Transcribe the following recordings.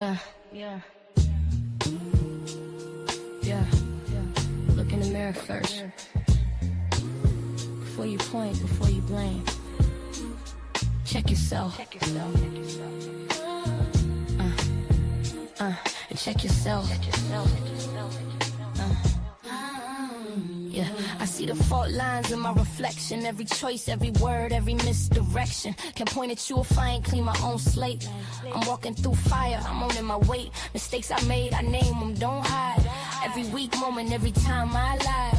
Yeah. Look in the mirror first. Before you point, before you blame. Check yourself. And check yourself. Yeah, I see the fault lines in my reflection. Every choice, every word, every misdirection. Can point at you if I ain't clean my own slate. I'm walking through fire, I'm owning my weight. Mistakes I made, I name them, don't hide. Every weak moment, every time I lie,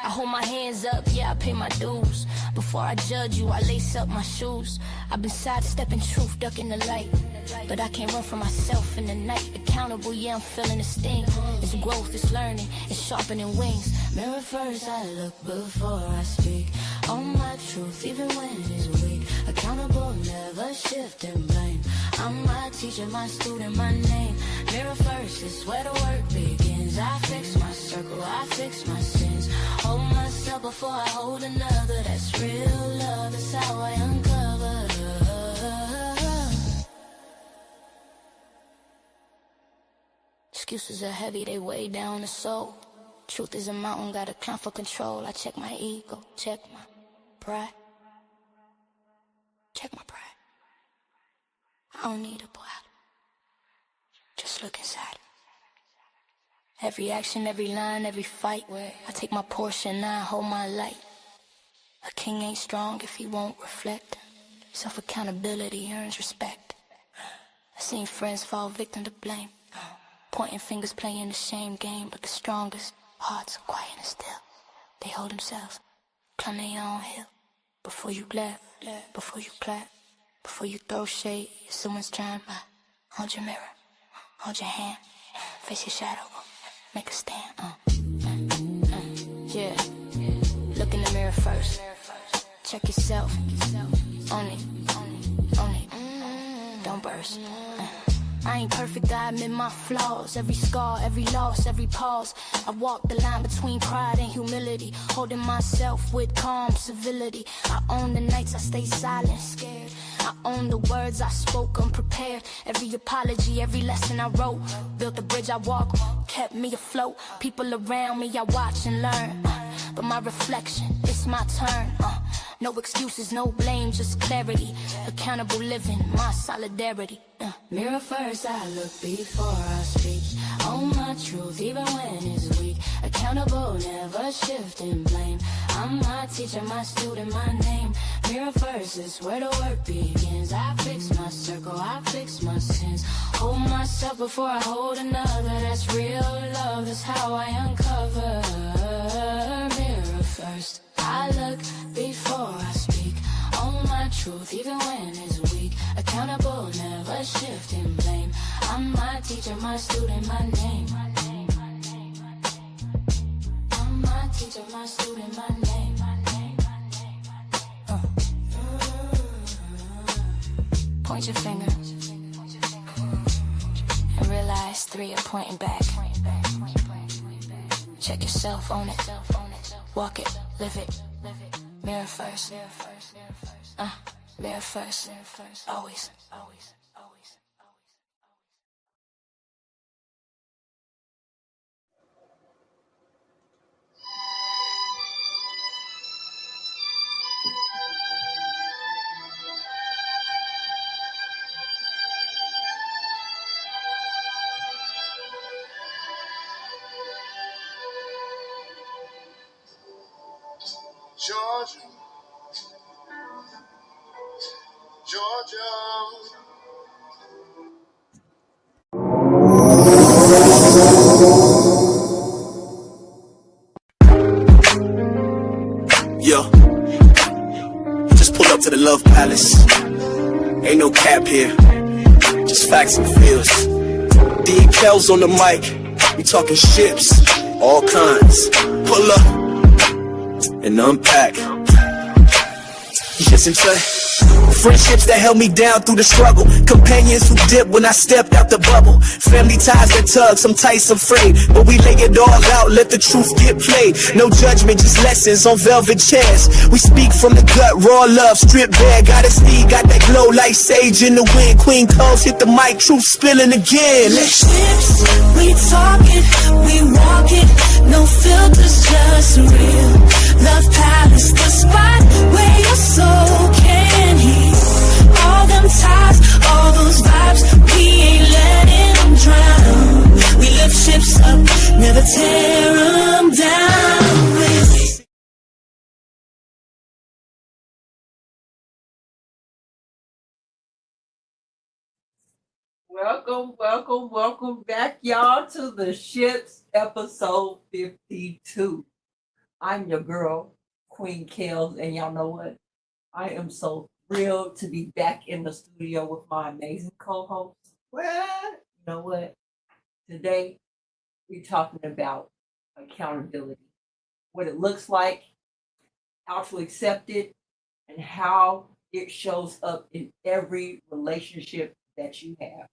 I hold my hands up, yeah, I pay my dues. Before I judge you, I lace up my shoes. I've been sidestepping truth, ducking the light. But I can't run from myself in the night. Accountable, yeah, I'm feeling the sting. It's growth, it's learning, it's sharpening wings. Mirror first, I look before I speak. On my truth, even when it's weak. Accountable, never shift and blame. I'm my teacher, my student, my name. Mirror first, is where the work begins. I fix my circle, I fix my sins. Hold myself before I hold another. That's real love, that's how I uncover. Excuses are heavy, they weigh down the soul. Truth is a mountain, gotta climb for control. I check my ego, check my pride. Check my pride. I don't need a block. Just look inside. Every action, every line, every fight. I take my portion, I hold my light. A king ain't strong if he won't reflect. Self-accountability earns respect. I seen friends fall victim to blame. Pointing fingers, playing the shame game. But the strongest hearts are quiet and still. They hold themselves, climb their own hill. Before you laugh, before you clap, before you throw shade, if someone's trying by, hold your mirror, hold your hand, face your shadow, make a stand. Yeah, look in the mirror first. Check yourself, own it, don't burst. I ain't perfect, I admit my flaws. Every scar, every loss, every pause. I walk the line between pride and humility, holding myself with calm civility. I own the nights I stay silent, scared. I own the words I spoke unprepared. Every apology, every lesson I wrote. Built the bridge I walk, kept me afloat. People around me I watch and learn. But my reflection, it's my turn. No excuses, no blame, just clarity. Accountable living, my solidarity. Mirror first, I look before I speak. Own my truth, even when it's weak. Accountable, never shift and blame. I'm my teacher, my student, my name. Mirror first is where the work begins. I fix my circle, I fix my sins. Hold myself before I hold another. That's real love, that's how I uncover. Mirror first, I look before I speak. Own my truth, even when it's weak. Accountable, never shift and blame. I'm my teacher, my student, my name. I'm my teacher, my student, my name. Point your finger and realize three are pointing back. Check yourself, own it, walk it, live it. Mirror first, mirror first, always. Georgia, Georgia. Yo, just pull up to the Love Palace. Ain't no cap here, just facts and feels. D. Kellz on the mic, we talking ships, all kinds. Pull up and unpack. Listen to Friendships that held me down through the struggle. Companions who dipped when I stepped out the bubble. Family ties that tug, some tight, some frayed. But we lay it all out, let the truth get played. No judgment, just lessons on velvet chairs. We speak from the gut, raw love, strip bare. GoddessD, got that glow like sage in the wind. Queen Kellz hit the mic, truth spilling again. Relationships, we talk it, we walk it. No filters, just real. Love Palace, the spot where your soul can heal. All them ties, all those vibes, we ain't letting them drown. We lift ships up, never tear them down. Welcome back, y'all, to the Ships, episode 52. I'm your girl, Queen Kellz, and y'all know what? I am so thrilled to be back in the studio with my amazing co-host. Well, you know what? Today, we're talking about accountability, what it looks like, how to accept it, and how it shows up in every relationship that you have.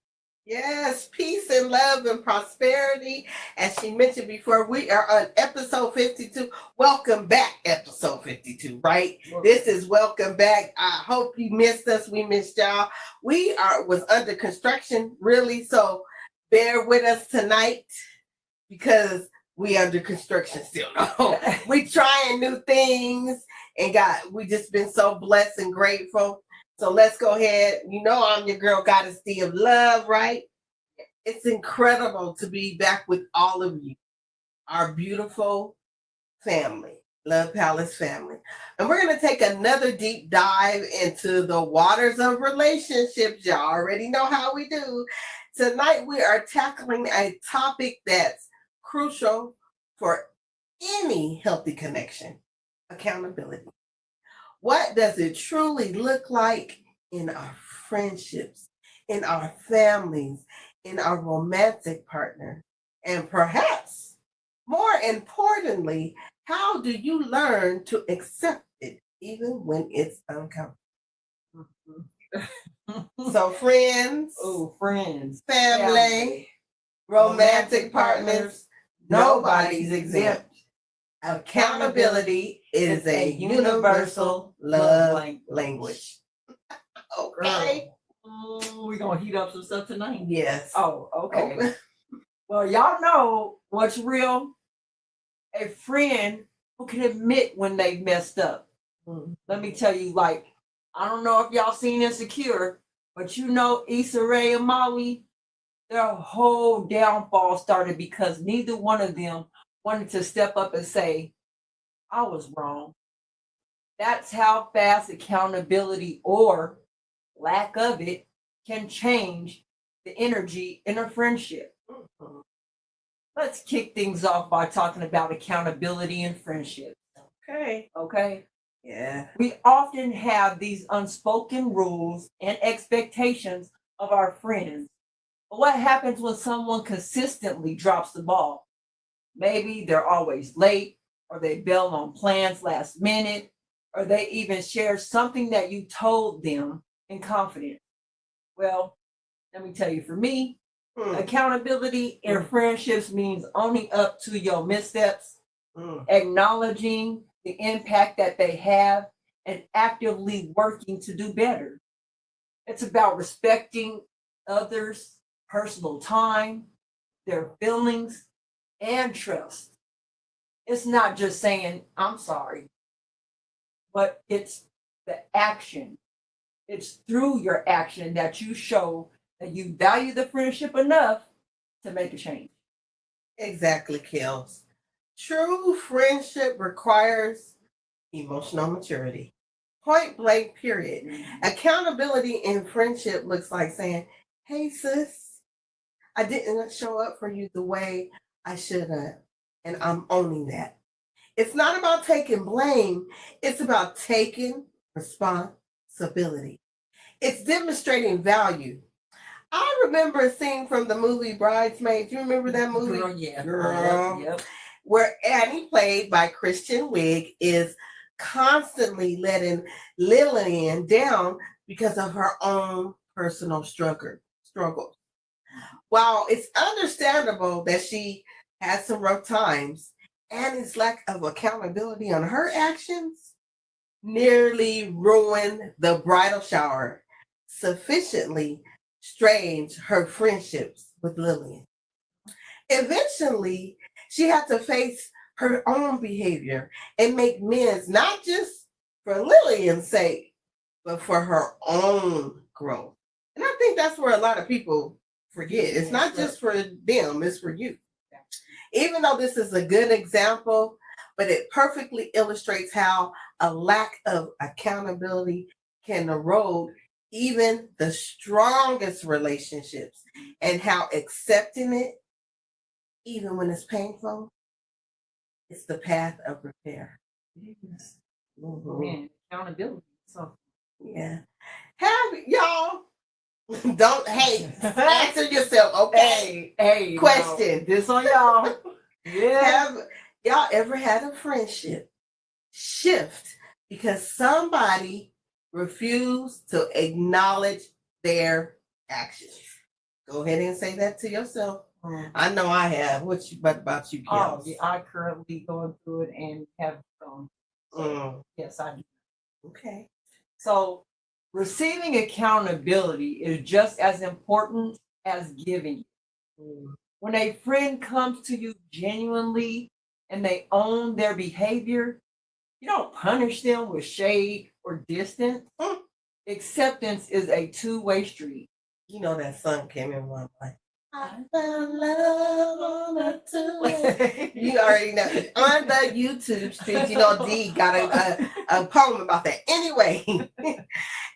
Yes, peace and love and prosperity. As she mentioned before, we are on episode 52. Welcome back, episode 52, right? This is welcome back. I hope you missed us. We missed y'all. We was under construction, really, so bear with us tonight because we under construction still. No, we trying new things, and we just been so blessed and grateful. So let's go ahead. You know I'm your girl, GoddessDeeofLuv, right? It's incredible to be back with all of you, our beautiful family, Love Palace family. And we're going to take another deep dive into the waters of relationships. Y'all already know how we do. Tonight we are tackling a topic that's crucial for any healthy connection: accountability. What does it truly look like in our friendships, in our families, in our romantic partner? And perhaps, more importantly, how do you learn to accept it even when it's uncomfortable? So friends, family, romantic partners, nobody's exempt. Accountability is a universal love language. Okay. We're going to heat up some stuff tonight? Yes. Oh, okay. Well, y'all know what's real. A friend who can admit when they messed up. Let me tell you, like, I don't know if y'all seen Insecure, but you know Issa Rae and Molly, their whole downfall started because neither one of them wanted to step up and say, I was wrong. That's how fast accountability or lack of it can change the energy in a friendship. Let's kick things off by talking about accountability in friendship. Okay. Yeah. We often have these unspoken rules and expectations of our friends. But what happens when someone consistently drops the ball? Maybe they're always late, or they bail on plans last minute, or they even share something that you told them in confidence. Well, let me tell you, for me, accountability in friendships means owning up to your missteps, acknowledging the impact that they have, and actively working to do better. It's about respecting others' personal time, their feelings, and trust. It's not just saying, I'm sorry, but it's the action. It's through your action that you show that you value the friendship enough to make a change. Exactly, Kellz. True friendship requires emotional maturity. Point blank, period. Accountability in friendship looks like saying, hey, sis, I didn't show up for you the way I should have, and I'm owning that. It's not about taking blame. It's about taking responsibility. It's demonstrating value. I remember a scene from the movie Bridesmaids. You remember that movie? Girl, yeah. Girl. Yep. Where Annie, played by Kristen Wiig, is constantly letting Lillian down because of her own personal struggles. While it's understandable that she had some rough times, Annie's lack of accountability on her actions nearly ruined the bridal shower, sufficiently strained her friendships with Lillian. Eventually, she had to face her own behavior and make amends, not just for Lillian's sake, but for her own growth. And I think that's where a lot of people forget. It's not just for them, it's for you. Even though this is a good example, but it perfectly illustrates how a lack of accountability can erode even the strongest relationships, and how accepting it, even when it's painful, it's the path of repair. Yes. Man, accountability. So Yeah. Have y'all don't answer yourself, okay? Hey, Question. This on y'all. Yeah. Have y'all ever had a friendship shift because somebody refused to acknowledge their actions? Go ahead and say that to yourself. I know I have. What about you, Kellz? Oh, yeah, I currently going through it and have yes, I do. Okay. So receiving accountability is just as important as giving. When a friend comes to you genuinely and they own their behavior, you don't punish them with shade or distance. Acceptance is a two-way street. You know that song came in one way. I found love on a two-way. You already know. On the YouTube street, you know, Dee got a poem about that. Anyway,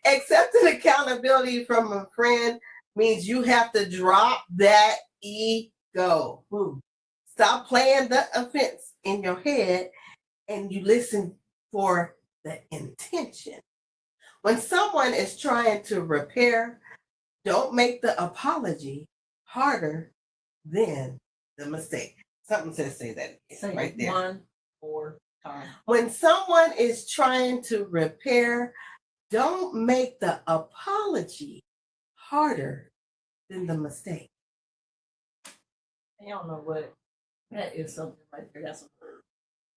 accepting accountability from a friend means you have to drop that ego. Stop playing the offense in your head and you listen for the intention. When someone is trying to repair, don't make the apology harder than the mistake. Something says say that right there. 1 more time. When someone is trying to repair, don't make the apology harder than the mistake. I don't know what that is. Something right there. That's a word.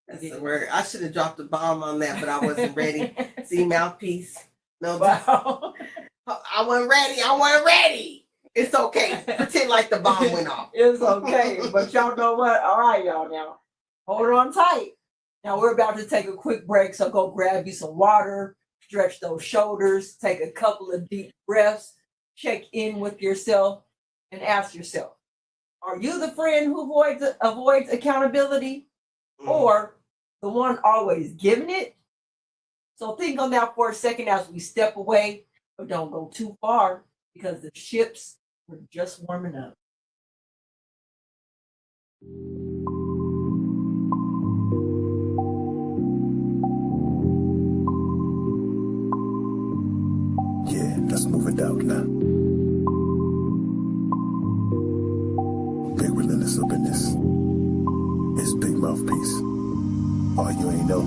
That's the word. I should have dropped a bomb on that, but I wasn't ready. See, mouthpiece. No, wow. I wasn't ready. It's okay. Pretend like the bomb went off. It's okay. But y'all know what? All right, y'all now. Hold on tight. Now we're about to take a quick break. So go grab you some water, stretch those shoulders, take a couple of deep breaths, check in with yourself, and ask yourself, are you the friend who avoids accountability or the one always giving it? So think on that for a second as we step away, but don't go too far because the ships are just warming up. Yeah, let's move it out now. Big relentless up in this. It's Big Mouthpiece. Oh, you ain't know.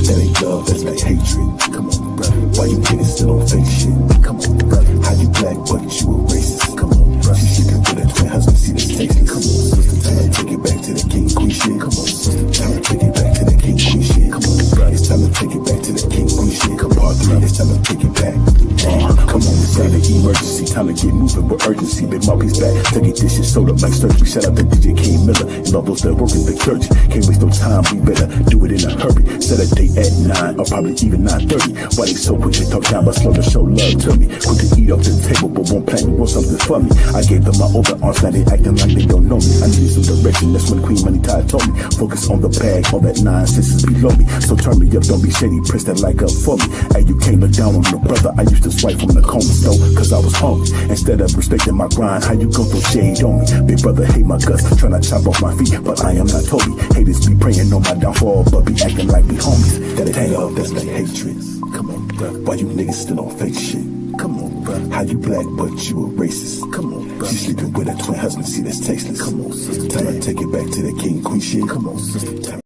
That ain't love, that's like hatred. Come on, brother. Why you niggas still on fake shit? Come on, brother. How you black, but you a racist? Come on, brother. She sleeping with a twin husband, see this tasteless. Come on, sister. Time to take it back to the king queen shit. Come on, sister. Time to take it back to the king queen shit. Come on, brother. It's time to take it back to the king queen shit. Come on, brother. It's time to take it back. Come on, it's got an emergency. Time to get moving with urgency. Big Mouthpiece back to get this shit sold up like surgery. Shout out to DJ King Miller and all those that work in the church. Can't waste no time, we better do it in a hurry. Set a date at 9 or probably even 9:30. Why they so quick to talk down but slow to show love to me? Quick to eat off the table but won't plan me, want something for me. I gave them my open arms, now they acting like they don't know me. I needed some direction, that's when Queen Money Tide told me. Focus on the bag, all that nonsense is below me. So turn me up, don't be shady, press that like up for me. Hey, you can't look down on your brother, I used to swipe from the corner store cause I was hungry. Instead of respecting my grind, how you gon' throw shade on me? Big brother hate my guts, tryna chop off my feet, but I am not Toby. Haters be praying on my downfall, but be acting like we homies. That ain't love, that's like hatred. Come on, bruh. Why you niggas still on fake shit? Come on, bruh. How you black, but you a racist? Come on, bruh. She sleeping with a twin husband, see that's tasteless. Come on, sister. Time to take it back to the king queen shit. Come on, sister.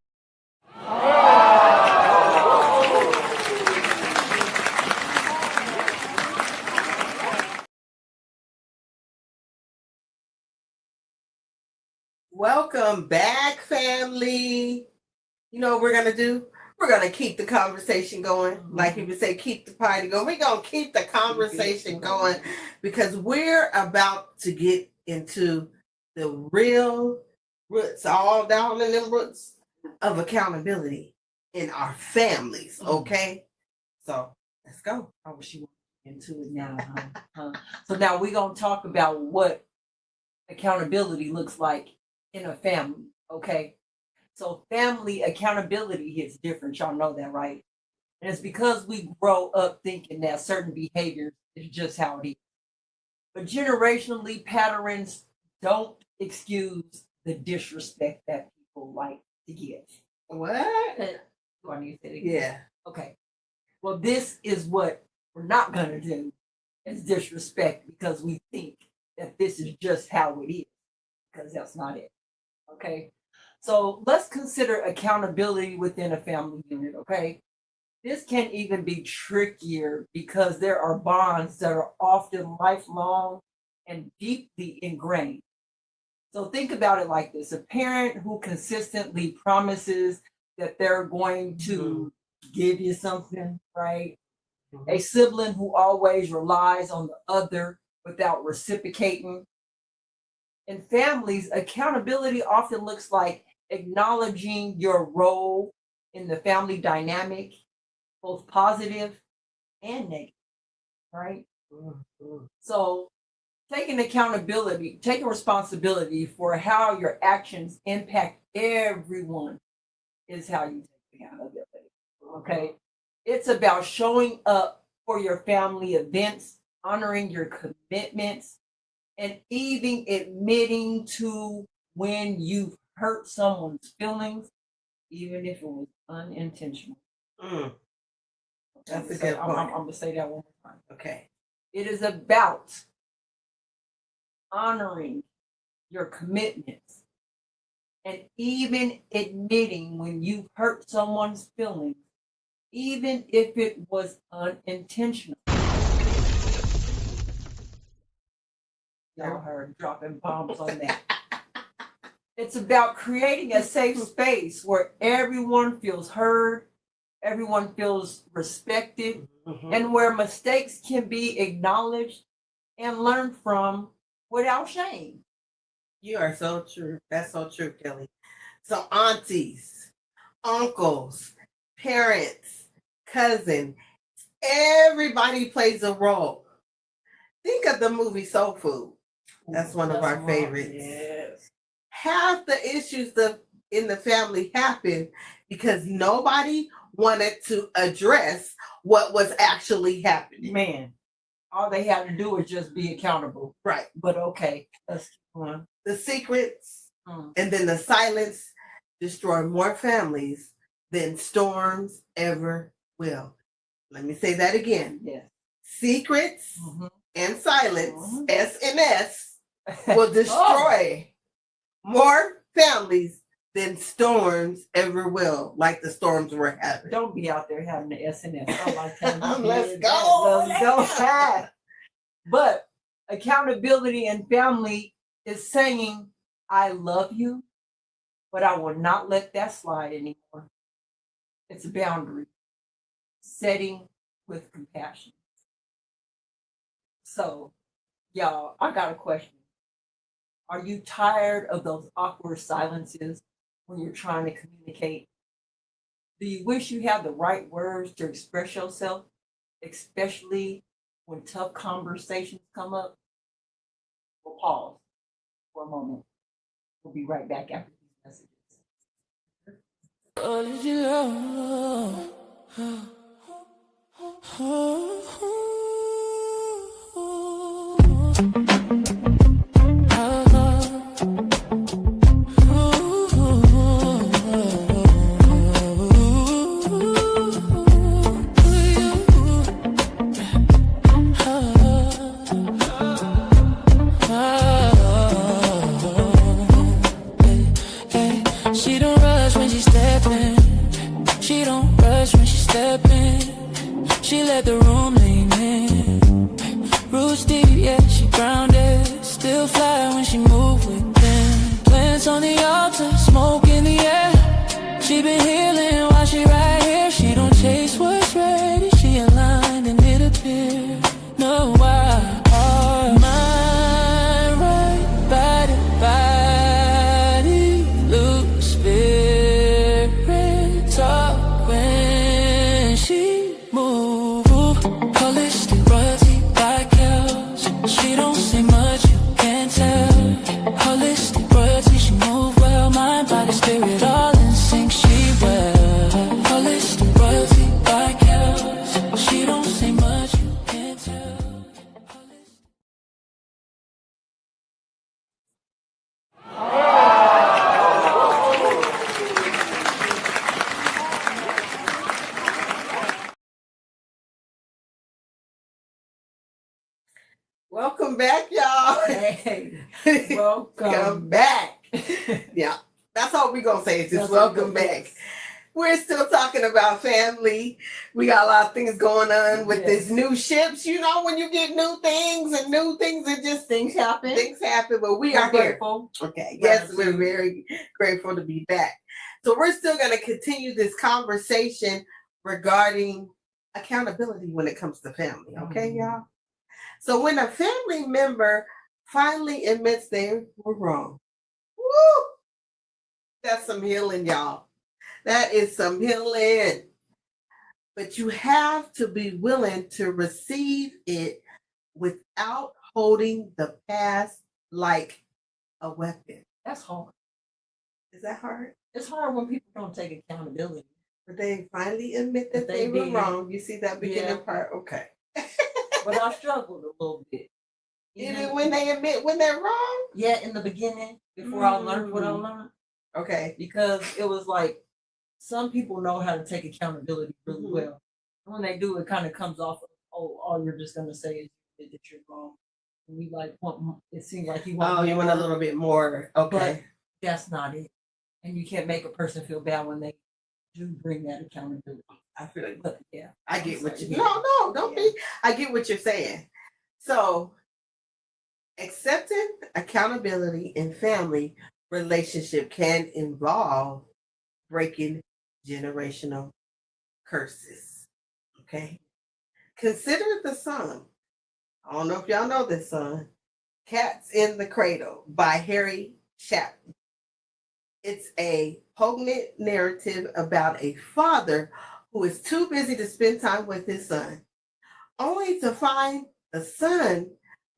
Welcome back, family. You know what we're going to do? We're going to keep the conversation going. Like people say, keep the party going. We're going to keep the conversation going because we're about to get into the real roots, all down in them roots of accountability in our families, okay? So let's go. I wish you went into it now. So now we're going to talk about what accountability looks like in a family, okay? So family accountability is different. Y'all know that, right? And it's because we grow up thinking that certain behaviors is just how it is. But generationally, patterns don't excuse the disrespect that people like to give. What? Do I need to say it again? Yeah. Okay. Well, this is what we're not going to do is disrespect because we think that this is just how it is, because that's not it. Okay. So let's consider accountability within a family unit. Okay. This can even be trickier because there are bonds that are often lifelong and deeply ingrained. So think about it like this. A parent who consistently promises that they're going to give you something, right? A sibling who always relies on the other without reciprocating. In families, accountability often looks like acknowledging your role in the family dynamic, both positive and negative, right? So taking accountability, taking responsibility for how your actions impact everyone is how you take accountability, okay? It's about showing up for your family events, honoring your commitments, and even admitting to when you've hurt someone's feelings, even if it was unintentional. That's a good point. I'm going to say that one more time. Okay. It is about honoring your commitments and even admitting when you hurt someone's feelings, even if it was unintentional. Y'all heard dropping bombs on that. It's about creating a safe space where everyone feels heard, everyone feels respected, and where mistakes can be acknowledged and learned from without shame. You are so true. That's so true, Kelly. So aunties, uncles, parents, cousins, everybody plays a role. Think of the movie Soul Food. That's one of our favorites. Yes. Half the issues in the family happen because nobody wanted to address what was actually happening. Man, all they had to do was just be accountable. Right. But okay, let's keep on. The secrets and then the silence destroy more families than storms ever will. Let me say that again. Yes. Secrets and silence, S&S, will destroy more families than storms ever will, like the storms we're having. Don't be out there having the SNS. I like that. Let's go. Let's go. But accountability in family is saying, I love you, but I will not let that slide anymore. It's a boundary. Setting with compassion. So, y'all, I got a question. Are you tired of those awkward silences when you're trying to communicate? Do you wish you had the right words to express yourself, especially when tough conversations come up? We'll pause for a moment. We'll be right back after these messages. She let the room lean in. Roots deep, yeah, she grounded. Still fly when she move with them. Plans incense on the altar, smoke in the air. She been healing while she right here. She don't chase what's ready. She aligned and it appear. No, why are mind right, body, loose spirit talk when she move. Holistic royalty by Kellz. She don't say much, you can't tell. Holistic royalty, she move well. Mind, body, spirit, all in sync, she well. Holistic royalty by Kellz. She don't say much, you can't tell. Welcome back, y'all. Hey, Welcome welcome back. Yeah, that's all we're going to say is just That's welcome what- back. We're still talking about family. We got a lot of things going on with Yes. this new ships. You know, when you get new things, it just Things happen. things happen, but we We're are here. grateful. Okay. Yes, we're Gratitude. very grateful to be back. So we're still going to continue this conversation regarding accountability when it comes to family. Okay, y'all? So when a family member finally admits they were wrong, woo, that's some healing, y'all. That is some healing. But you have to be willing to receive it without holding the past like a weapon. That's hard. Is that hard? It's hard when people don't take accountability. But they finally admit that But they they were did. wrong. You see that beginning Yeah. part? Okay. But I struggled a little bit. Even when they admit when they're wrong? Yeah, in the beginning, before I learned what I learned, Okay. because it was like some people know how to take accountability really Mhm. well. And when they do, it kind of comes off of, oh, all you're just gonna say is that you're wrong. And you like want, it seems like you want. Oh, you want a more, little bit more. Okay. But that's not it. And you can't make a person feel bad when they do bring that accountability. I feel like But yeah, I get what you. Yeah. No, don't Yeah. be. I get what you're saying. So, accepting accountability in family relationship can involve breaking generational curses. Okay. Consider the song. I don't know if y'all know this song. Cats in the Cradle by Harry Chapman. It's a poignant narrative about a father who is too busy to spend time with his son, only to find the son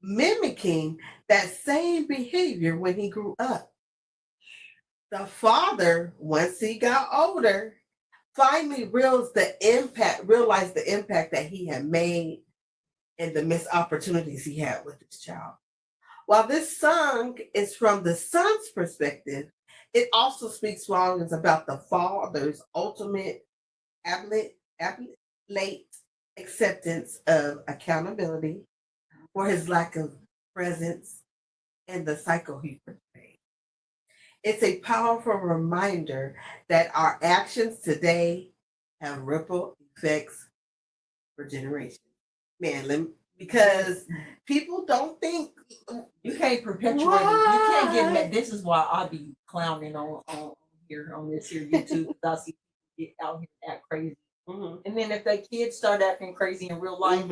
mimicking that same behavior when he grew up. The father, once he got older, finally realized the impact that he had made and the missed opportunities he had with his child. While this song is from the son's perspective, it also speaks volumes about the father's ultimate late acceptance of accountability for his lack of presence and the cycle he portrayed. It's a powerful reminder that our actions today have ripple effects for generations. Man, because people don't think you can't perpetuate it. You can't get mad. This is why I be clowning on here on this here YouTube because I see people get out here act crazy. Mhm. And then if their kids start acting crazy in real life,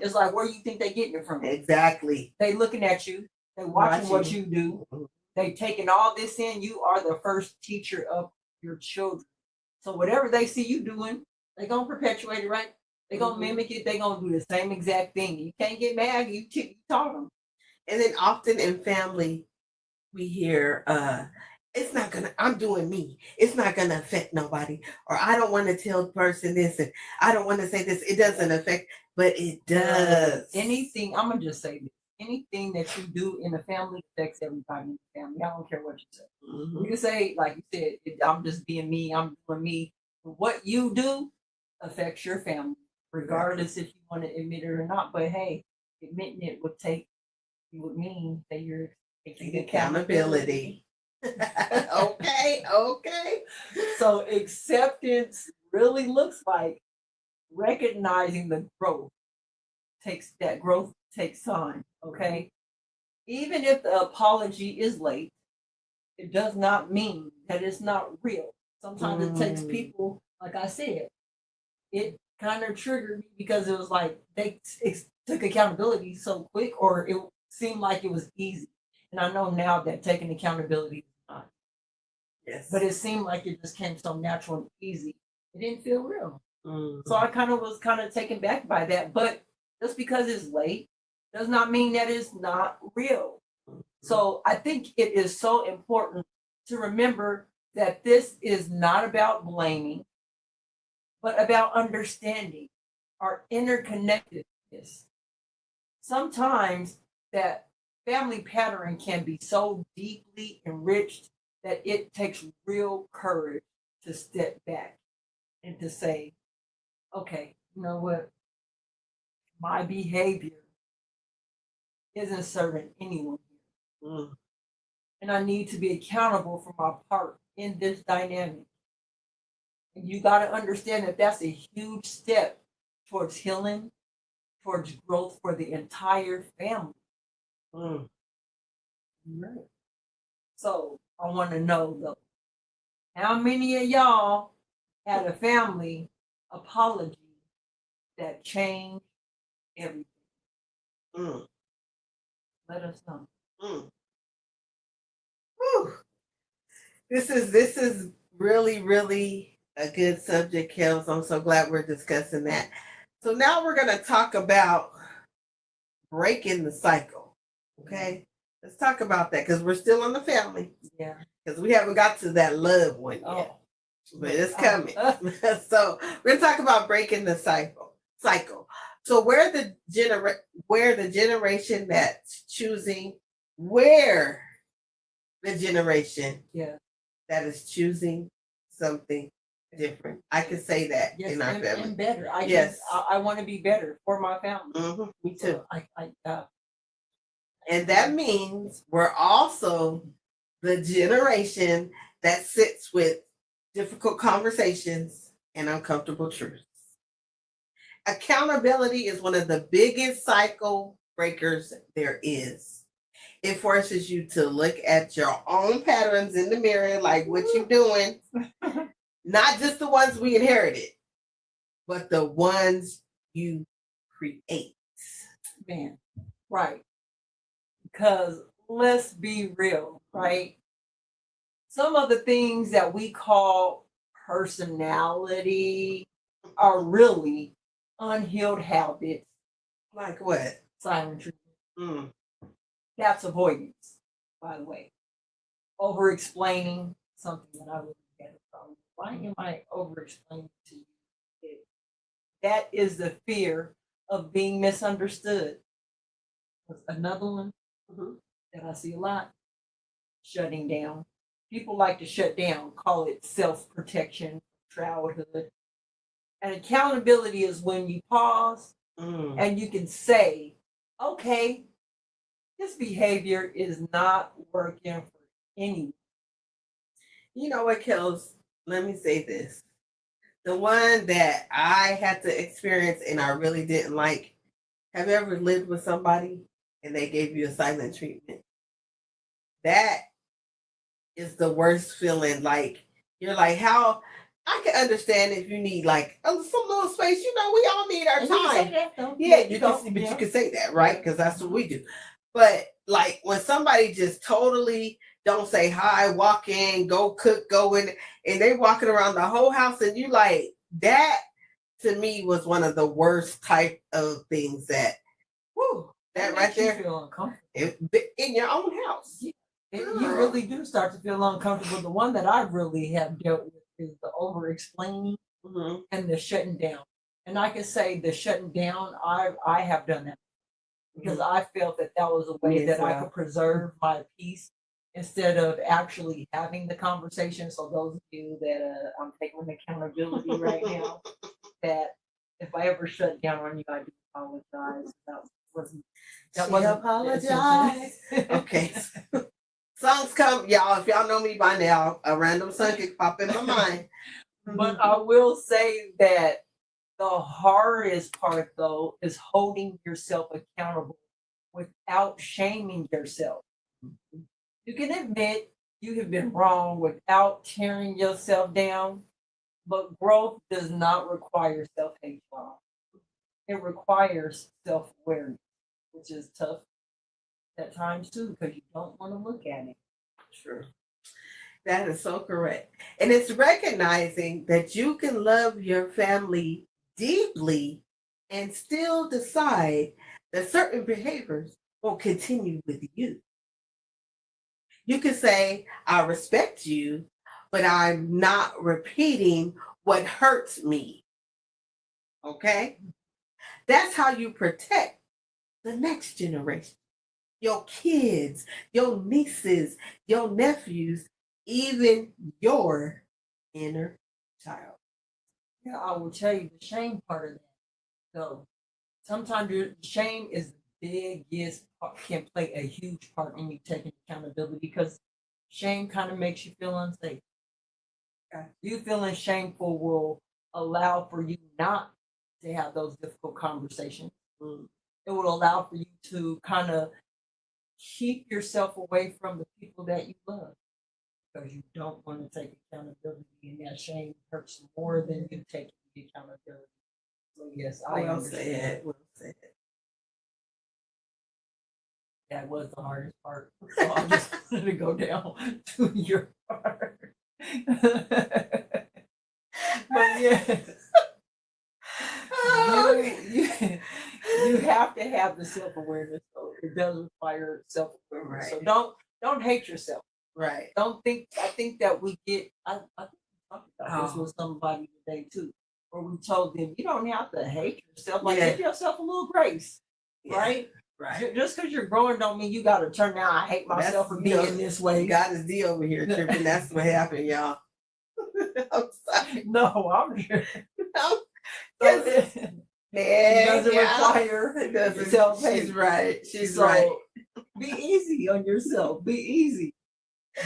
it's like where you think they getting it from? Exactly. They looking at you. They watching what you do. Mhm. They taking all this in. You are the first teacher of your children. So whatever they see you doing, they gonna perpetuate it, right? They gonna mimic it. They gonna do the same exact thing. You can't get mad. You taught them. And then often in family, we hear, I'm doing me. It's not gonna affect nobody. Or I don't want to tell the person this and I don't want to say this. It doesn't affect, but it does. Anything, I'm gonna just say this. Anything that you do in the family affects everybody in the family. I don't care what you say. Mhm. You can say, like you said, I'm just being me, I'm doing me. What you do affects your family, regardless if you want to admit it or not. But hey, admitting it would mean that you're taking accountability. Okay. So acceptance really looks like recognizing the growth. Growth takes time, okay? Even if the apology is late, it does not mean that it's not real. Sometimes it takes Mm. people, like I said, it kind of triggered me because it was like they took accountability so quick, or it seemed like it was easy. And I know now that taking accountability is not, Yes. but it seemed like it just came so natural and easy. It didn't feel real. Mm. So I was kind of taken back by that. But just because it's late does not mean that it's not real. So I think it is so important to remember that this is not about blaming, but about understanding our interconnectedness. Sometimes that family pattern can be so deeply enriched that it takes real courage to step back and to say, okay, you know what? My behavior isn't serving anyone here. Mm. And I need to be accountable for my part in this dynamic. And you got to understand that that's a huge step towards healing, towards growth for the entire family. Mm. Right. So I want to know though, how many of y'all had a family apology that changed everything? Mm. Let us know. Mm. Whew. This is really, really a good subject, Kellz. I'm so glad we're discussing that. So now we're going to talk about breaking the cycle. Okay, let's talk about that because we're still on the family. Yeah. Because we haven't got to that love one yet, but it's coming. So we're going to talk about breaking the cycle. So where the generation that's choosing, where the generation Yeah. that is choosing something different. I can say that Yes, in our family. and better. Yes. I want to be better for my family. Mhm, me too. So And that means we're also the generation that sits with difficult conversations and uncomfortable truths. Accountability is one of the biggest cycle breakers there is. It forces you to look at your own patterns in the mirror, like what you're doing, not just the ones we inherited, but the ones you create. Man, right. Because let's be real, right? Some of the things that we call personality are really unhealed habits. Like what? Silent treatment. Mm. That's avoidance, by the way. Over explaining something that I really get a problem. Why am I over explaining to you? That is the fear of being misunderstood. Another one that I see a lot, shutting down. People like to shut down, call it self-protection, childhood. And accountability is when you pause and you can say, okay, this behavior is not working for anyone. You know what, Kellz? Let me say this. The one that I had to experience and I really didn't like, have you ever lived with somebody and they gave you a silent treatment? That is the worst feeling. Like, you're like, how? I can understand if you need like some little space. You know, we all need our And you can time. say that, though. Yeah, You you go, can, but yeah. you can say that, right? Because that's what we do. But like when somebody just totally don't say hi, walk in, go cook, go in, and they walking around the whole house, and you like that. To me, was one of the worst type of things that, whew, that It right makes you there, feel uncomfortable. in your own house. You really do start to feel uncomfortable. The one that I really have dealt with is the over explaining and the shutting down. And I can say the shutting down, I have done that because I felt that that was a way Me that as I well. could preserve my peace instead of actually having the conversation. So those of you that I'm taking accountability right now, that if I ever shut down on you, I do apologize. That wasn't Apologize. Okay. Songs come, y'all. If y'all know me by now, a random song could pop in my mind. But I will say that the hardest part, though, is holding yourself accountable without shaming yourself. You can admit you have been wrong without tearing yourself down. But growth does not require self-hate, y'all. It requires self-awareness, which is tough at times too, because you don't want to look at it. True. That is so correct. And it's recognizing that you can love your family deeply and still decide that certain behaviors will continue with you. You can say, I respect you, but I'm not repeating what hurts me. Okay? That's how you protect the next generation. Your kids, your nieces, your nephews, even your inner child. Yeah, I will tell you the shame part of that. So sometimes your shame is the biggest part, can play a huge part in you taking accountability, because shame kind of makes you feel unsafe. You feeling shameful will allow for you not to have those difficult conversations. It will allow for you to kind of keep yourself away from the people that you love, because you don't want to take accountability, and that shame hurts more than you taking the accountability. So yes, I understand. Well said. That was the hardest part. So I just wanted to go down to your part. But yes, you have to have the self-awareness. So it does require self-awareness. Right. So don't hate yourself. Right. Don't think. I think that we get. I think we talked about this Oh. with somebody today too, where we told them you don't have to hate yourself. Like, Yeah. give yourself a little grace, Yeah. right? Right. Just because you're growing don't mean you got to turn down. I hate myself for being this way. GoddessD over here tripping. That's what happened, y'all. I'm sorry. No, I'm here. No. So It doesn't require It doesn't. self-hate. She's right. She's So right. be easy on yourself. Be easy.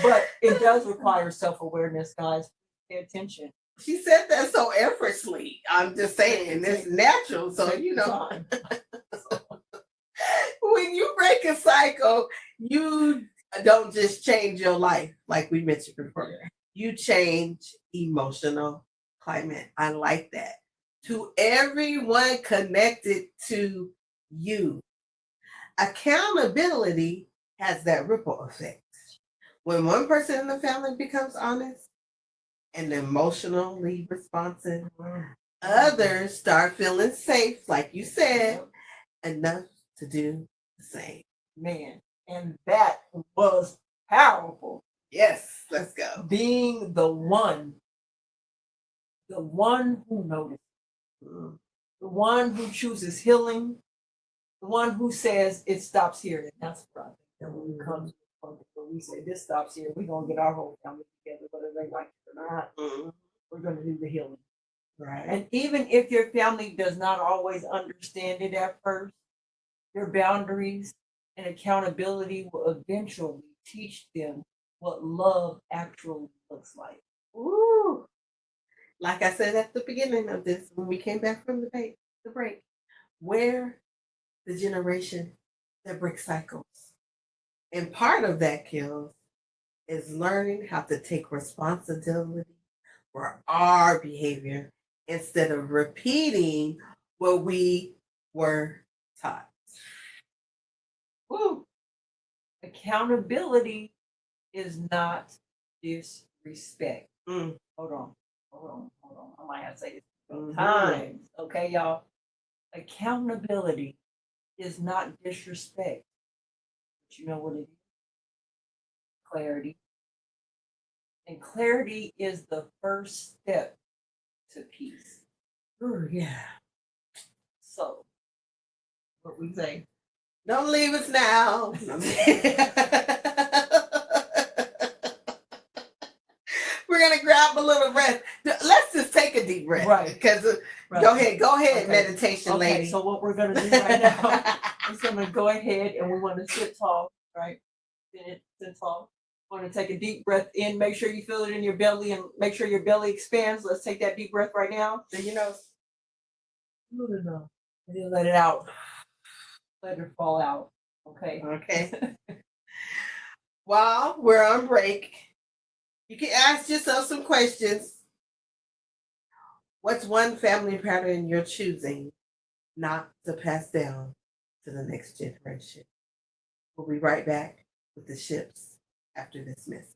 But it does require self-awareness, guys. Pay attention. She said that so effortlessly. I'm just saying, it's natural. So, Take you your know, time. when you break a cycle, you don't just change your life, like we mentioned before. You change emotional climate. I like that. To everyone connected to you. Accountability has that ripple effect. When one person in the family becomes honest and emotionally responsive, others start feeling safe, like you said, enough to do the same. Man, and that was powerful. Yes, let's go. Being the one who notices, the one who chooses healing, the one who says it stops here. And that's what I think that when we come to the point where we say this stops here, we're gonna get our whole family together, whether they like it or not. We're gonna do the healing. Right. And even if your family does not always understand it at first, your boundaries and accountability will eventually teach them what love actually looks like. Ooh. Like I said at the beginning of this, when we came back from the break, we're the generation that breaks cycles. And part of that, Kellz, is learning how to take responsibility for our behavior instead of repeating what we were taught. Woo! Accountability is not disrespect. Hold on. I might have to say this times. Okay, y'all. Accountability is not disrespect. But you know what it is? Clarity. And clarity is the first step to peace. Yeah. So, what we say? Don't leave us now. We're gonna grab a little breath. Let's just take a deep breath. Right. Because Right. go ahead, Okay. meditation lady. Okay, so what we're gonna do right now is gonna go ahead and we want to sit tall, right? Sit tall. Want to take a deep breath in. Make sure you feel it in your belly and make sure your belly expands. Let's take that deep breath right now. Do you know? And then let it out. Let it fall out. Okay. Okay. while we're on break, you can ask yourself some questions. What's one family pattern you're choosing not to pass down to the next generation? We'll be right back with the ships after this message.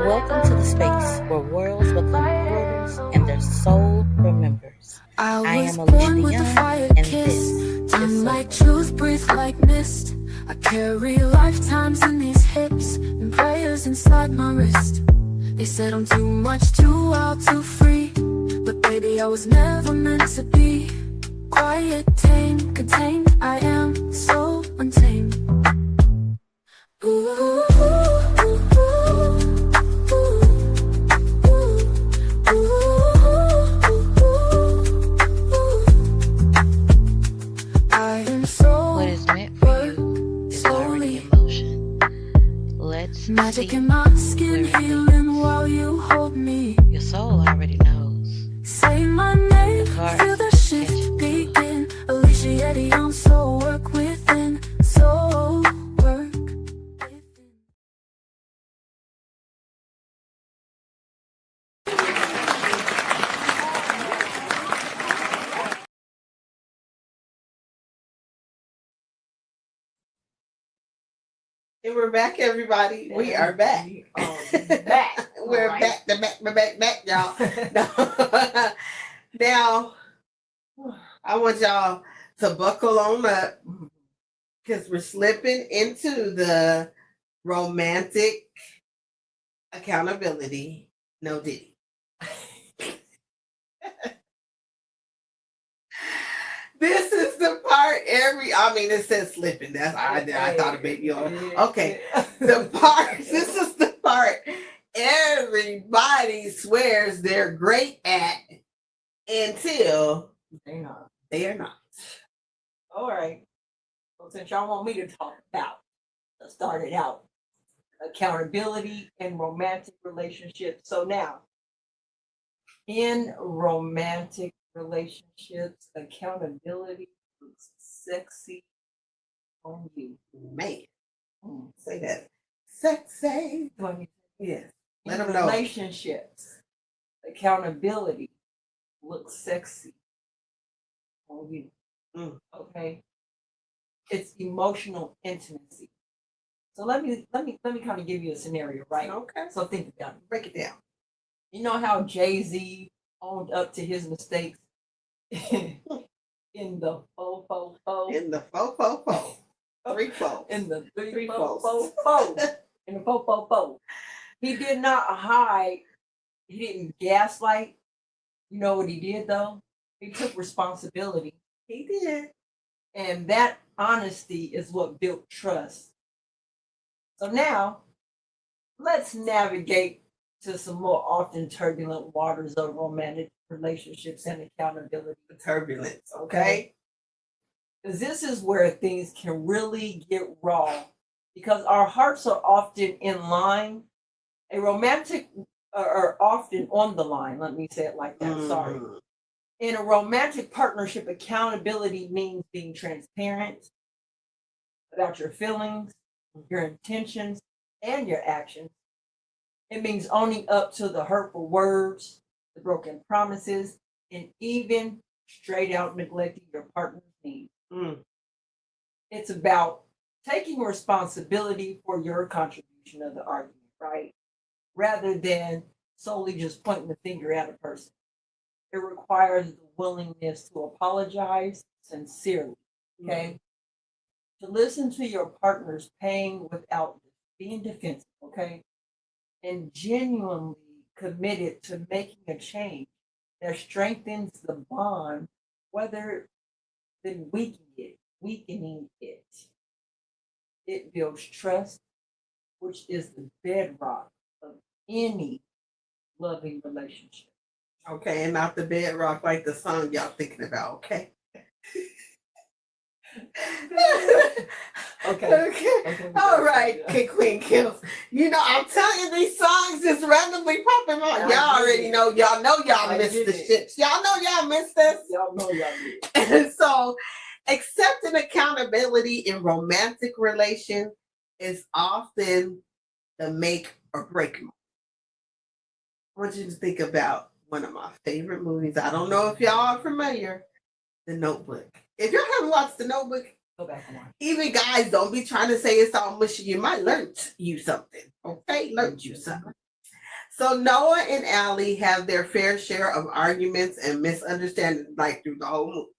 Welcome to the space where worlds become portals and their soul remembers. I am born with Alicia a fire Young, and kiss. this is Time Soul like Work. truth, breathe like mist. I carry lifetimes in these hips and prayers inside my wrist. They said I'm too much, too wild, too free, but baby, I was never meant to be. Quiet, tame, contained, I am so untamed. Ooh, ooh, ooh, ooh, ooh, ooh, ooh. I am so What is meant for you is already in motion. Let's magic see in my skin, where it healing while you hold me. Your soul already knows. Say my name, cards feel the catch shift you. begin. Alicia Yeti on soul work within. Soul work within. And we're back, everybody. We are back. We are back. We're All back, back, y'all. No. Now, I want y'all to buckle on up because we're slipping into the romantic accountability. No Diddy. This is the part it says slipping. That's I thought a baby on. Okay. This is the part everybody swears they're great at until They not. they are not. All right. Well, since y'all want me to talk about, let's start it out. Accountability in romantic relationships. So now, in romantic relationships, accountability looks sexy on you. Man, say that. Sexy. Yes. Let In them know. relationships, accountability looks sexy on you. Okay. It's emotional intimacy. So let me kind of give you a scenario, right? Okay. So think about it. Break it down. You know how Jay-Z owned up to his mistakes in the fo. In the fo. 3-4. In the three Three fo foes. fo. In the fo. He did not hide. He didn't gaslight. You know what he did though? He took responsibility. He did. And that honesty is what built trust. So now, let's navigate to some more often turbulent waters of romantic relationships and accountability. The turbulence. Okay. Because this is where things can really get raw. Because our hearts are often in line. A romantic are often on the line. Let me say it like that. Sorry. In a romantic partnership, accountability means being transparent about your feelings, your intentions, and your actions. It means owning up to the hurtful words, the broken promises, and even straight out neglecting your partner's needs. It's about taking responsibility for your contribution of the argument, right? Rather than solely just pointing the finger at a person. It requires the willingness to apologize sincerely, okay? To listen to your partner's pain without being defensive, okay? And genuinely committed to making a change that strengthens the bond, rather than weakening it. It builds trust, which is the bedrock of any loving relationship. Okay, and not the bedrock like the song y'all thinking about, okay? Okay. All right, Queen Kellz. You know, I'm telling you, these songs just randomly popping on. Y'all already know. Y'all know y'all missed the ships. Y'all know y'all missed this. Y'all know y'all did. And so, accepting accountability in romantic relations is often the make or break moment. I want you to think about one of my favorite movies. I don't know if y'all are familiar, The Notebook. If y'all haven't watched The Notebook, go back and watch. Even guys, don't be trying to say it's all mushy. You might learn you something. Okay, learn you something. So Noah and Allie have their fair share of arguments and misunderstandings like through the whole movie.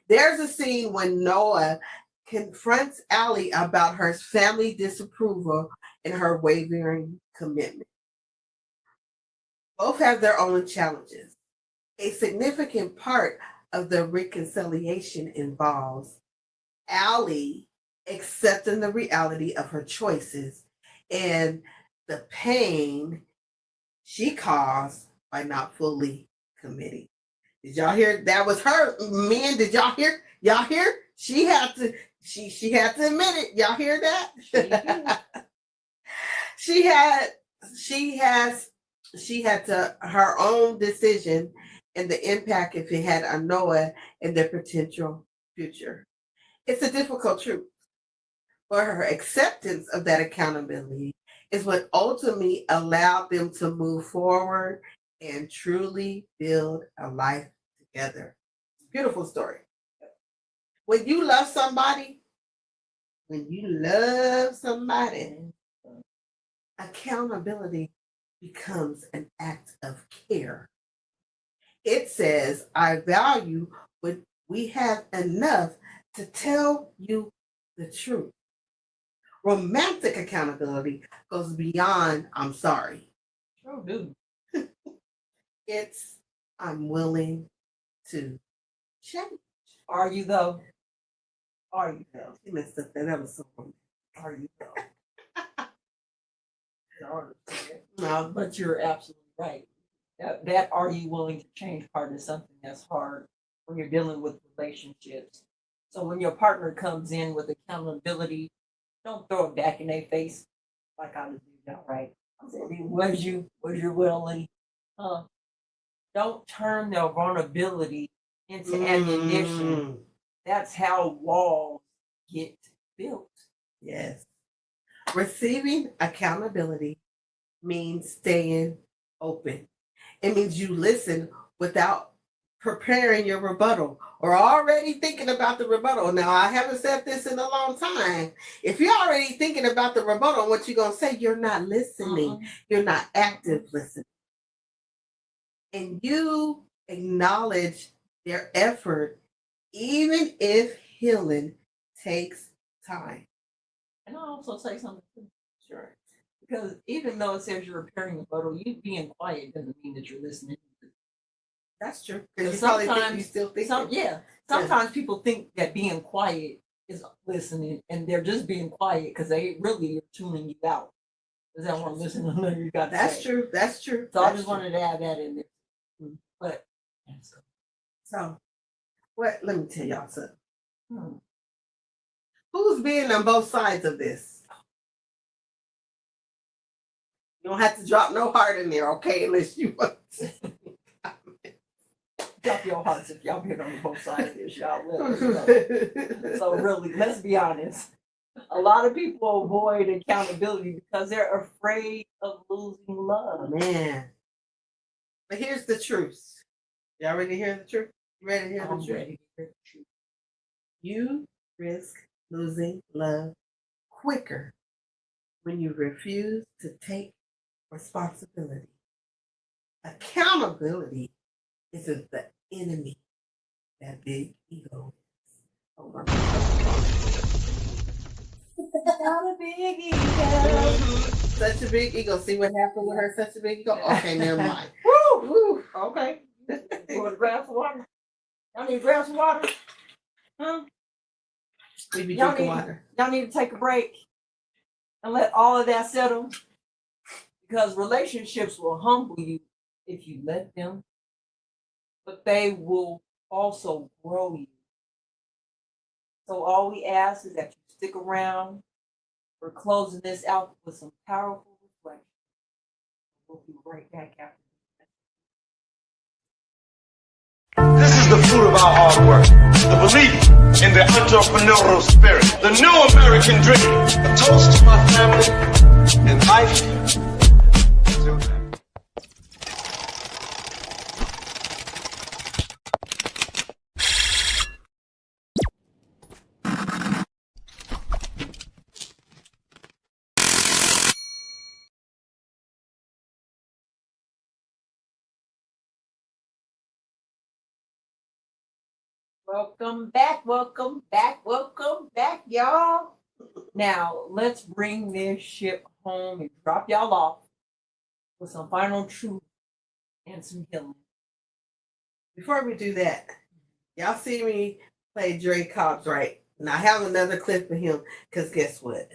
There's a scene when Noah confronts Allie about her family disapproval and her wavering commitment. Both have their own challenges. A significant part of the reconciliation involves Allie accepting the reality of her choices and the pain she caused by not fully committing. Did y'all hear? That was her. Men, did y'all hear? Y'all hear? She had to admit it. Y'all hear that? She had to her own decision and the impact if it had on Noah and their potential future. It's a difficult truth, but her acceptance of that accountability is what ultimately allowed them to move forward and truly build a life together. Beautiful story. When you love somebody, accountability becomes an act of care. It says, I value what we have enough to tell you the truth. Romantic accountability goes beyond I'm sorry. Oh, dude. It's I'm willing to change. Are you though? Are you though? You missed up that episode. Are you though? No, but you're absolutely right. That are you willing to change part is something that's hard when you're dealing with relationships. So when your partner comes in with accountability, don't throw it back in their face like I was doing, right? I said, was you willing? Don't turn their vulnerability into ammunition. That's how walls get built. Yes. Receiving accountability means staying open. It means you listen without preparing your rebuttal or already thinking about the rebuttal. Now, I haven't said this in a long time. If you're already thinking about the rebuttal and what you're going to say, you're not listening. You're not active listening. And you acknowledge their effort, even if healing takes time. And I'll also say something too. Sure. Because even though it says you're repairing the rebuttal, you being quiet doesn't mean that you're listening. That's true. Because you probably think you still think. Sometimes people think that being quiet is listening, and they're just being quiet because they really are tuning you out. Is that what I'm listening to? You got That's true. That's true. So I just wanted to add that in there. But so, what? Let me tell y'all something. Who's being on both sides of this? You don't have to drop no heart in there, okay? Unless you want to. Drop your hearts if y'all been on both sides of this, y'all will. So really, let's be honest. A lot of people avoid accountability because they're afraid of losing love. Man. But here's the truth. Y'all ready to hear the truth? You ready to hear the truth? Ready to hear the truth. You risk losing love quicker when you refuse to take responsibility. Accountability isn't the enemy that big ego is. Hold on. Not a big ego. Such a big ego. See what happened with her? Such a big ego. Okay, never mind. Woo! Okay. You want a glass of water? Y'all need a glass of water? Huh? We be drinking water. Y'all need to take a break and let all of that settle. Because relationships will humble you if you let them, but they will also grow you. So all we ask is that you stick around. We're closing this out with some powerful reflection. We'll be right back after. This is the fruit of our hard work. The belief in the entrepreneurial spirit. The new American dream. A toast to my family and life. Till then. Welcome back, welcome back, y'all. Now, let's bring this ship home and drop y'all off with some final truth and some healing. Before we do that, y'all see me play Dre Cobbs, right? And I have another clip of him, because guess what?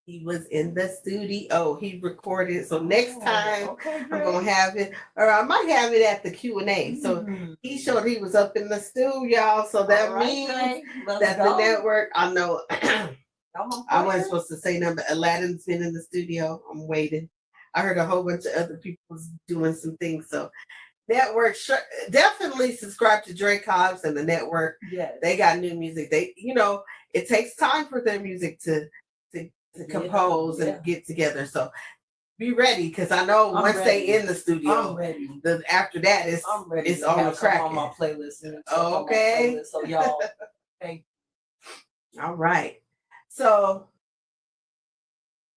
He was in the studio. He recorded. So next time I'm going to have it, or I might have it at the Q&A. So he showed he was up in the studio, y'all. So that means that the network, I know, I wasn't supposed to say nothing, but Aladdin's been in the studio. I'm waiting. I heard a whole bunch of other people doing some things. So network, definitely subscribe to Dre Cobbs and the network. Yes. They got new music. They, it takes time for their music to compose and get together. So be ready, because I know once they in the studio, I'm ready. After that, it's on the crack on my playlist. Okay. So y'all, thank you. All right. So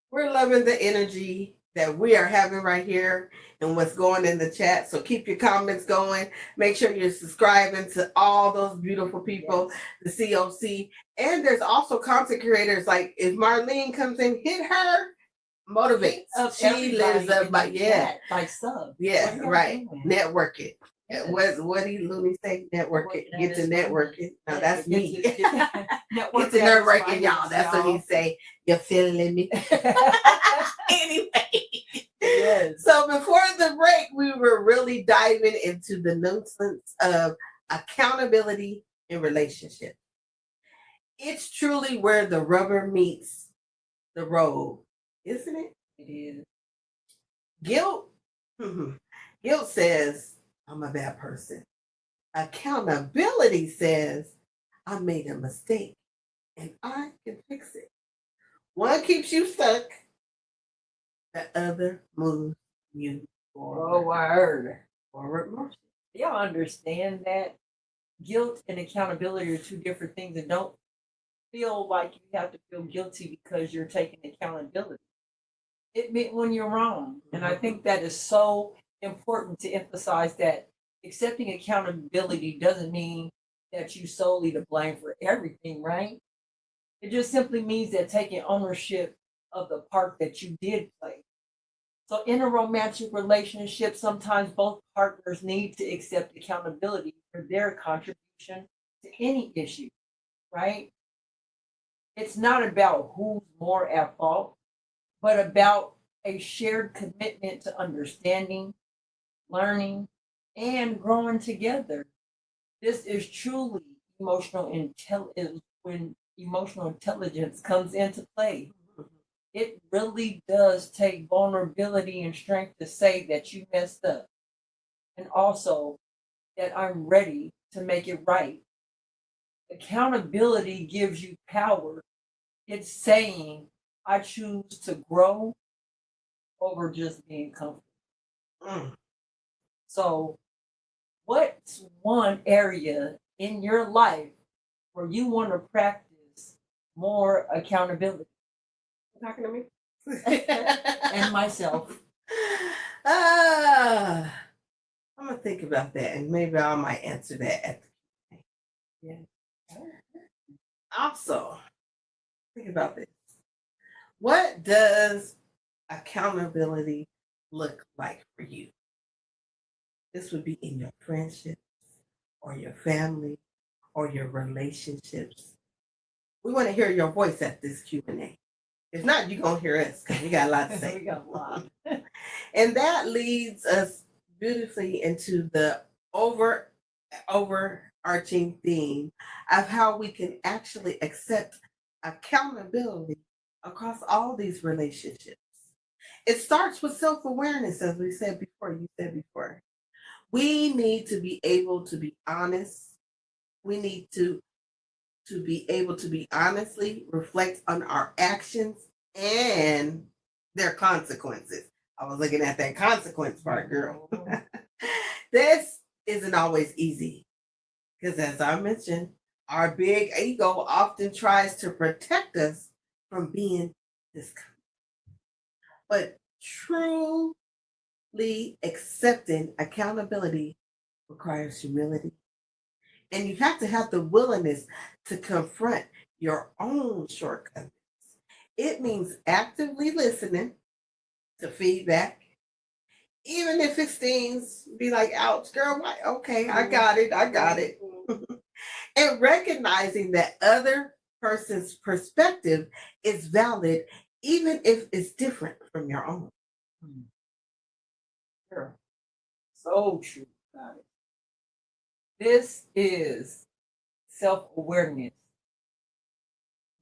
we're loving the energy that we are having right here and what's going in the chat. So keep your comments going. Make sure you're subscribing to all those beautiful people, the COC. And there's also content creators, like if Marlene comes in, hit her, motivates. She lives up by like sub. Yeah, right. Network it. Yes. What did Looney say? Network it. Get to networking. Now that's me. Get to networking, y'all. That's what he say. You feeling me? Anyway. Yes. So before the break, we were really diving into the nuance of accountability in relationships. It's truly where the rubber meets the road, isn't it? It is. Guilt. Guilt says, I'm a bad person. Accountability says, I made a mistake and I can fix it. One keeps you stuck, the other moves you forward. Forward motion. Y'all understand that guilt and accountability are two different things, and don't feel like you have to feel guilty because you're taking accountability. Admit when you're wrong. And I think that is so important to emphasize, that accepting accountability doesn't mean that you solely to blame for everything, right? It just simply means that taking ownership of the part that you did play. So in a romantic relationship, sometimes both partners need to accept accountability for their contribution to any issue, right? It's not about who's more at fault, but about a shared commitment to understanding, learning, and growing together. This is truly emotional intelligence. When emotional intelligence comes into play, it really does take vulnerability and strength to say that you messed up, and also that I'm ready to make it right. Accountability gives you power. It's saying, I choose to grow over just being comfortable. So, what's one area in your life where you want to practice more accountability? You're talking to me? And myself. I'm going to think about that, and maybe I might answer that at the Q&A. Also, think about this. What does accountability look like for you? This would be in your friendships or your family or your relationships. We want to hear your voice at this Q&A. If not, you're going to hear us, because we got a lot to say. We got a lot. And that leads us beautifully into the overarching overarching theme of how we can actually accept accountability across all these relationships. It starts with self-awareness, as we said before, you said before. We need to be able to be honest. We need to be able to be honestly reflect on our actions and their consequences. I was looking at that consequence part, girl. This isn't always easy because, as I mentioned, our big ego often tries to protect us from being discomfortable. But truly accepting accountability requires humility. And you have to have the willingness to confront your own shortcomings. It means actively listening to feedback, even if it stings, be like, ouch, girl, okay, I got it. And recognizing that other person's perspective is valid, even if it's different from your own. Sure. So true. Got it. This is self-awareness,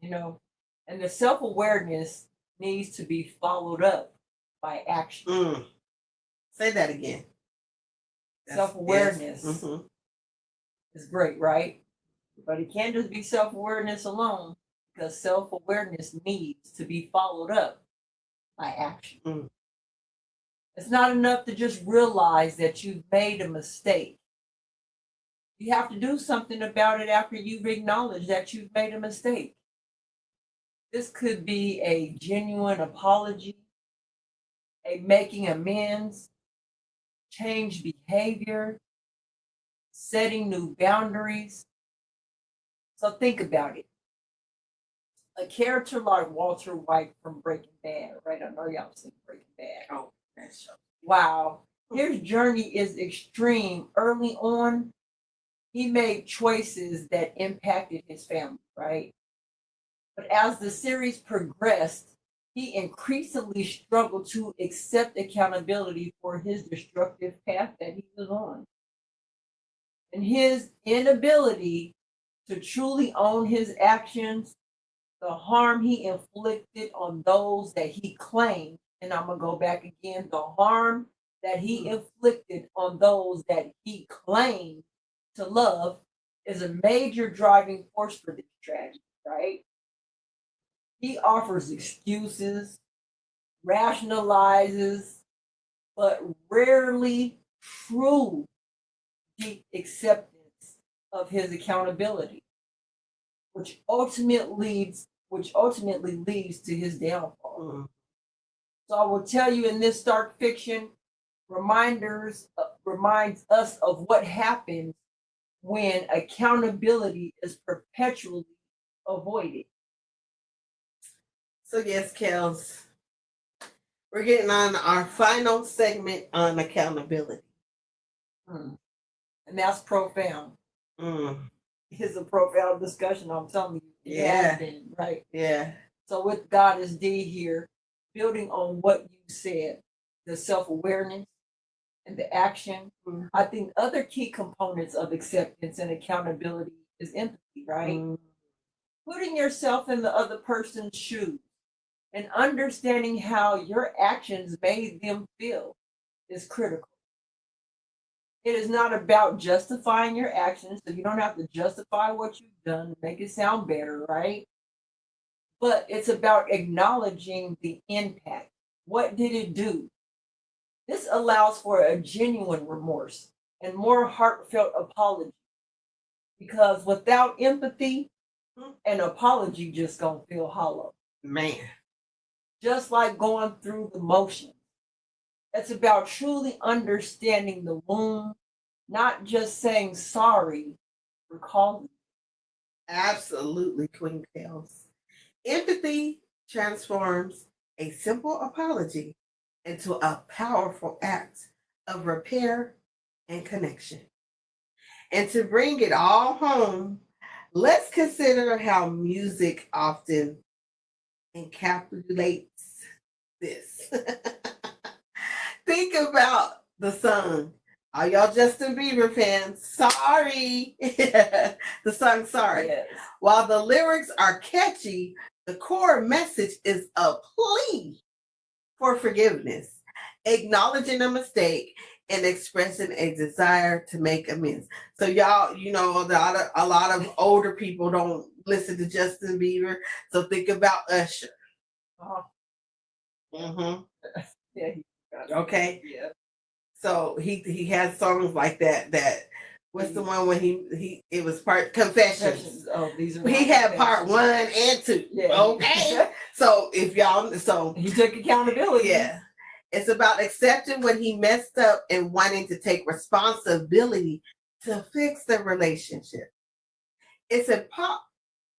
and the self-awareness needs to be followed up by action. Say that again. Self-awareness Yes. is great, right? But it can't just be self-awareness alone, because self-awareness needs to be followed up by action. It's not enough to just realize that you've made a mistake. You have to do something about it after you've acknowledged that you've made a mistake. This could be a genuine apology, a making amends, change behavior, setting new boundaries. So think about it. A character like Walter White from Breaking Bad, right? I know y'all seen Breaking Bad. Oh, that's so. Wow. His journey is extreme. Early on, he made choices that impacted his family, right? But as the series progressed, he increasingly struggled to accept accountability for his destructive path that he was on. And his inability to truly own his actions, the harm he inflicted on those that he claimed, and I'm going to go back again, the harm that he inflicted on those that he claimed to love is a major driving force for this tragedy, right? He offers excuses, rationalizes, but rarely true deep acceptance of his accountability, which ultimately leads to his downfall. So I will tell you, in this dark fiction, reminds us of what happens when accountability is perpetually avoided. So yes, Kellz, we're getting on our final segment on accountability. And that's profound. It's a profound discussion, I'm telling you. It has been, right? Yeah. So with Goddess D here, building on what you said, the self-awareness and the action, I think other key components of acceptance and accountability is empathy, right? Putting yourself in the other person's shoes and understanding how your actions made them feel is critical. It is not about justifying your actions, so you don't have to justify what you've done to make it sound better, right? But it's about acknowledging the impact. What did it do? This allows for a genuine remorse and more heartfelt apology. Because without empathy, an apology just gonna feel hollow. Man. Just like going through the motions. It's about truly understanding the wound, not just saying sorry for causing. Absolutely, Queen Kellz. Empathy transforms a simple apology into a powerful act of repair and connection. And to bring it all home, let's consider how music often encapsulates this. Think about the song All y'all Justin Bieber fans, sorry. The song Sorry. Yes. While the lyrics are catchy, the core message is a plea for forgiveness, acknowledging a mistake, and expressing a desire to make amends. So y'all, you know, a lot of older people don't listen to Justin Bieber. So think about Usher. Yeah. Okay. Yeah. So he has songs like that. What's the one when it was part Confessions? Oh, these are He had part 1 and 2. Yeah. Okay. So he took accountability. Yeah. It's about accepting when he messed up and wanting to take responsibility to fix the relationship. It's a pop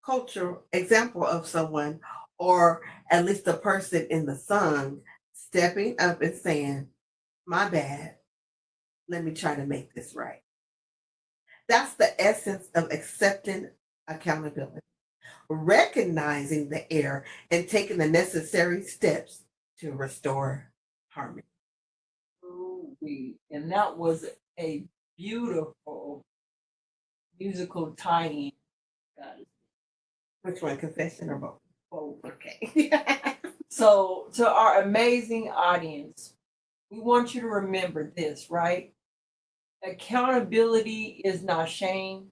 culture example of someone, or at least the person in the song, stepping up and saying, "My bad. Let me try to make this right." That's the essence of accepting accountability, recognizing the error and taking the necessary steps to restore harmony. And that was a beautiful musical tie-in. Which one, Confession or both? Oh, okay. So to our amazing audience, we want you to remember this, right? Accountability is not shame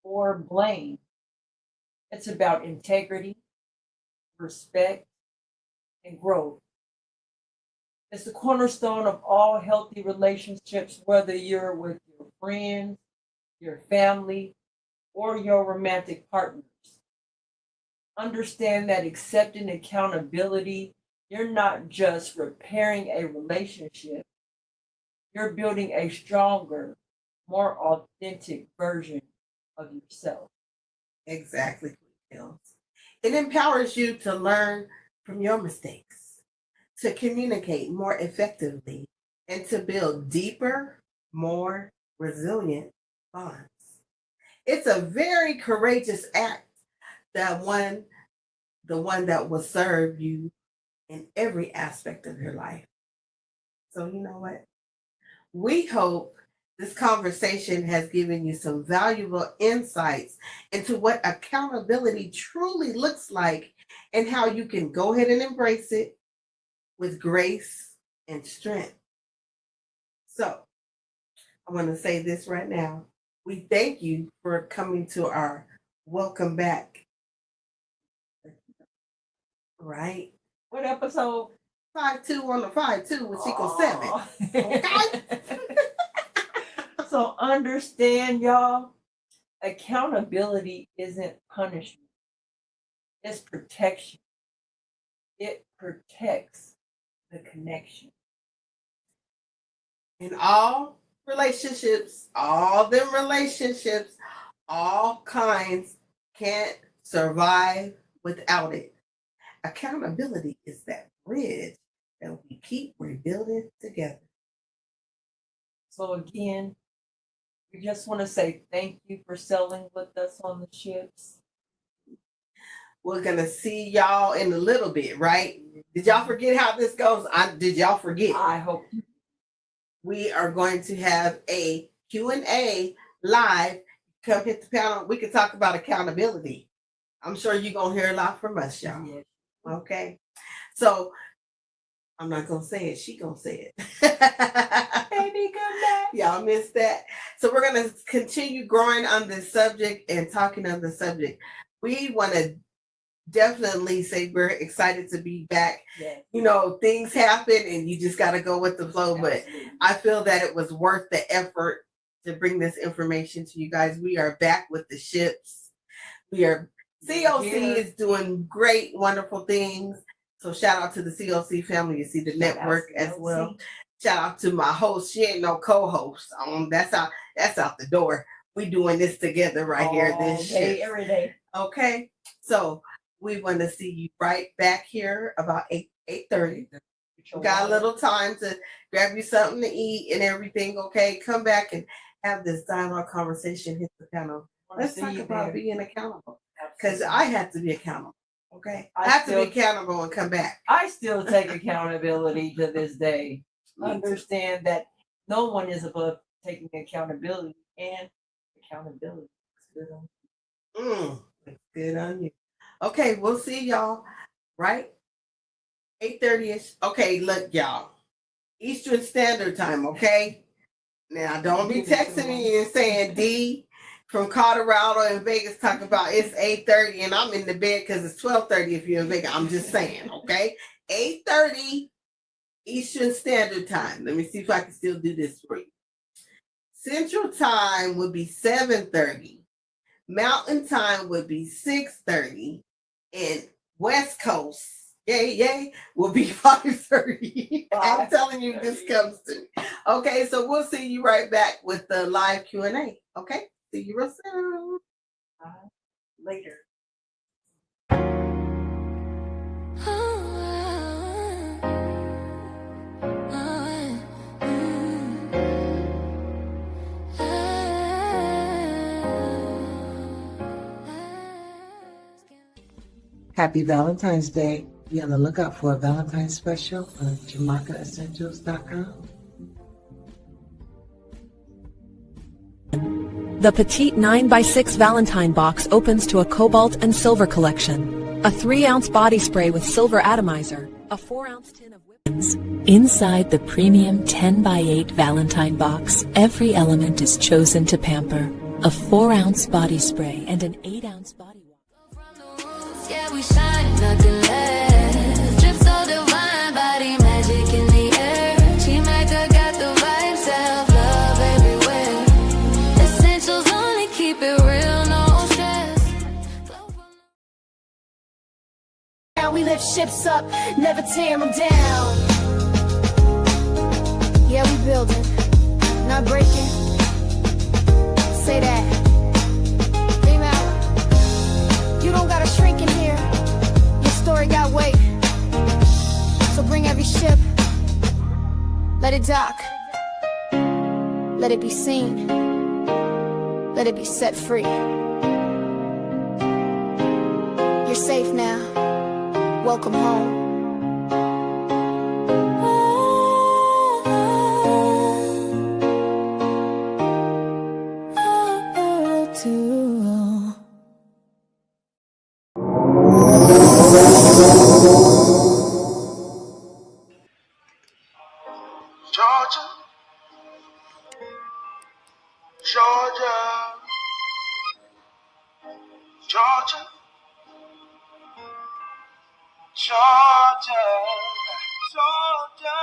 or blame. It's about integrity, respect, and growth. It's the cornerstone of all healthy relationships, whether you're with your friends, your family, or your romantic partners. Understand that accepting accountability, you're not just repairing a relationship, you're building a stronger, more authentic version of yourself. Exactly. It empowers you to learn from your mistakes, to communicate more effectively, and to build deeper, more resilient bonds. It's a very courageous act, the one that will serve you in every aspect of your life. So you know what? We hope this conversation has given you some valuable insights into what accountability truly looks like and how you can go ahead and embrace it with grace and strength. So I want to say this right now. We thank you for coming to our welcome back. Right? What episode? 5-2 on the 5-2, which equals 7. Okay? So understand, y'all, accountability isn't punishment. It's protection. It protects the connection. In all relationships, all kinds can't survive without it. Accountability is that bridge that we keep rebuilding together. So again, we just want to say thank you for sailing with us on the ships. We're going to see y'all in a little bit, right? Did y'all forget how this goes? Did y'all forget? I hope. We are going to have a Q&A live. Come hit the panel. We can talk about accountability. I'm sure you're going to hear a lot from us, y'all. Yes. Okay? So, I'm not going to say it. She going to say it. Baby, come back. Y'all missed that. So, we're going to continue growing on this subject and talking on the subject. We want to definitely say we're excited to be back. Yes. You know, things happen and you just got to go with the flow. Absolutely. But I feel that it was worth the effort to bring this information to you guys. We are back with the ships. COC is doing great, wonderful things. So shout out to the COC family. You see the network as well. Shout out to my host. She ain't no co-host. That's out the door. We doing this together right here. This day, every day. Okay. So we want to see you right back here about 8:30. Got a little time to grab you something to eat and everything. Okay. Come back and have this dialogue conversation. Hit the panel. Let's talk about being accountable. Because I had to be accountable. Okay. I have to be accountable and come back. I still take accountability to this day. Understand that no one is above taking accountability, and accountability is good on It's good on you. Okay, we'll see y'all, right? 8:30ish. Okay, look, y'all. Eastern Standard Time, okay? Now, don't be texting me and saying D from Colorado and Vegas talk about it's 8:30 and I'm in the bed because it's 12:30 if you're in Vegas. I'm just saying, okay? 8:30 Eastern Standard Time. Let me see if I can still do this for you. Central Time would be 7:30. Mountain Time would be 6:30. And West Coast, yay, will be 5:30. I'm telling you, this comes to me. Okay, so we'll see you right back with the live Q&A. Okay, see you real soon. later. Happy Valentine's Day. Be on the lookout for a Valentine's special on JamaicaEssentials.com. The petite 9x6 Valentine box opens to a cobalt and silver collection, a 3-ounce body spray with silver atomizer, a 4-ounce tin of whippings. Inside the premium 10x8 Valentine box, every element is chosen to pamper. A 4-ounce body spray and an 8-ounce body wash. Yeah, we shine, nothing less. Drip so divine, body magic in the air. Jamaica got the vibe, self-love everywhere. Essentials only, keep it real, no stress. We lift ships up, never tear them down. Yeah, we building, not breaking. Say that. You don't gotta shrink in here. Your story got weight. So bring every ship. Let it dock. Let it be seen. Let it be set free. You're safe now. Welcome home. Georgia, Georgia, Georgia, Georgia, Georgia.